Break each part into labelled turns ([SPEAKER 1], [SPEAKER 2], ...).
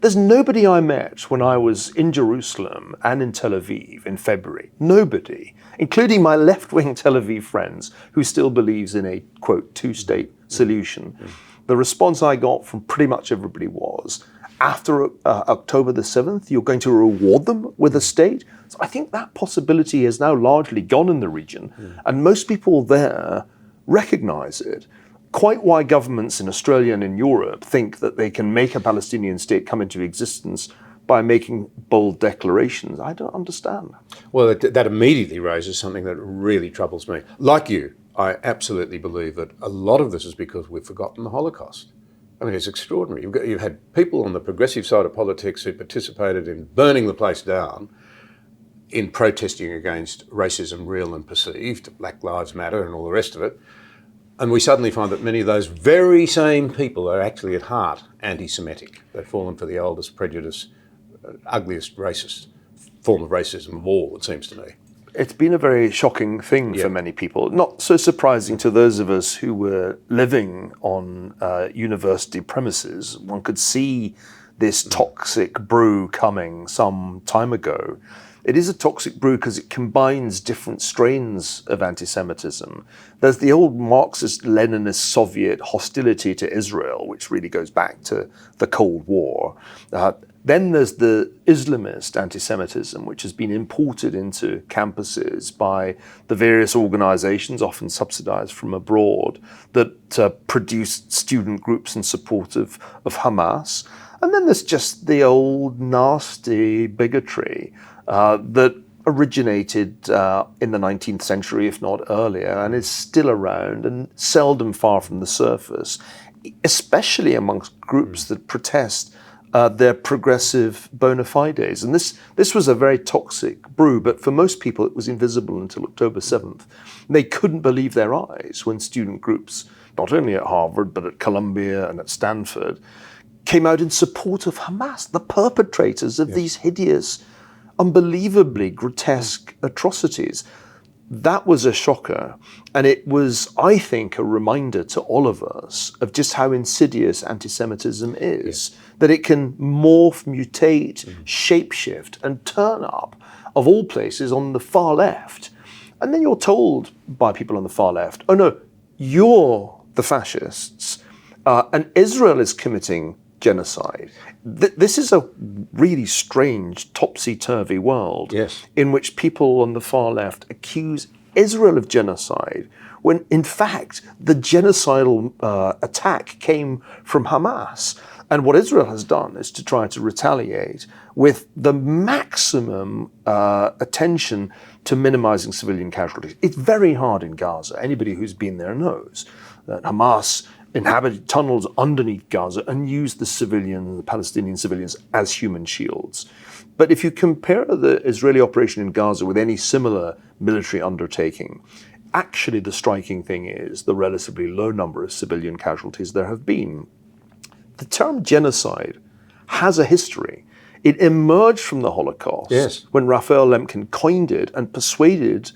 [SPEAKER 1] There's nobody I met when I was in Jerusalem and in Tel Aviv in February, nobody, including my left-wing Tel Aviv friends, who still believes in a, quote, two-state solution. The response I got from pretty much everybody was, after October the 7th, you're going to reward them with a state? So I think that possibility has now largely gone in the region, and most people there recognize it. Quite why governments in Australia and in Europe think that they can make a Palestinian state come into existence by making bold declarations, I don't understand.
[SPEAKER 2] Well, that immediately raises something that really troubles me. Like you, I absolutely believe that a lot of this is because we've forgotten the Holocaust. I mean, it's extraordinary. You've had people on the progressive side of politics who participated in burning the place down, in protesting against racism, real and perceived, Black Lives Matter and all the rest of it. And we suddenly find that many of those very same people are actually at heart anti-Semitic. They've fallen for the oldest prejudice, ugliest racist form of racism of all, it seems to me.
[SPEAKER 1] It's been a very shocking thing for many people. Not so surprising to those of us who were living on university premises. One could see this toxic brew coming some time ago. It is a toxic brew because it combines different strains of anti-Semitism. There's the old Marxist-Leninist Soviet hostility to Israel, which really goes back to the Cold War. Then there's the Islamist anti-Semitism, which has been imported into campuses by the various organizations, often subsidized from abroad, that produce student groups in support of Hamas. And then there's just the old nasty bigotry that originated in the 19th century, if not earlier, and is still around and seldom far from the surface, especially amongst groups that protest their progressive bona fides. And this was a very toxic brew, but for most people it was invisible until October 7th. They couldn't believe their eyes when student groups, not only at Harvard, but at Columbia and at Stanford, came out in support of Hamas, the perpetrators of these hideous, unbelievably grotesque atrocities. That was a shocker, and it was, I think, a reminder to all of us of just how insidious anti-Semitism is, that it can morph, mutate, shapeshift, and turn up, of all places, on the far left. And then you're told by people on the far left, oh no, you're the fascists, and Israel is committing genocide. This is a really strange, topsy-turvy world in which people on the far left accuse Israel of genocide, when in fact the genocidal attack came from Hamas. And what Israel has done is to try to retaliate with the maximum attention to minimizing civilian casualties. It's very hard in Gaza. Anybody who's been there knows that Hamas inhabited tunnels underneath Gaza and used the Palestinian civilians as human shields. But if you compare the Israeli operation in Gaza with any similar military undertaking, actually the striking thing is the relatively low number of civilian casualties there have been. The term genocide has a history. It emerged from the Holocaust when Raphael Lemkin coined it and persuaded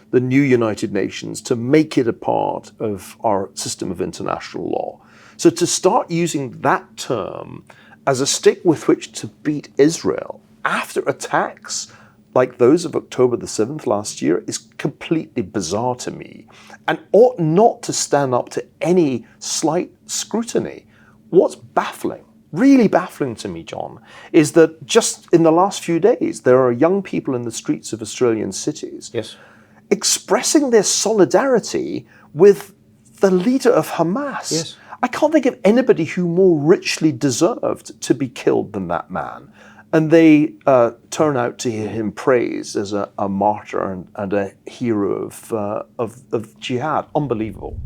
[SPEAKER 1] the new United Nations to make it a part of our system of international law. So to start using that term as a stick with which to beat Israel after attacks like those of October the 7th last year is completely bizarre to me and ought not to stand up to any slight scrutiny. What's baffling, really baffling to me, John, is that just in the last few days, there are young people in the streets of Australian cities expressing their solidarity with the leader of Hamas. I can't think of anybody who more richly deserved to be killed than that man. And they turn out to hear him praised as a martyr and a hero of jihad. Unbelievable.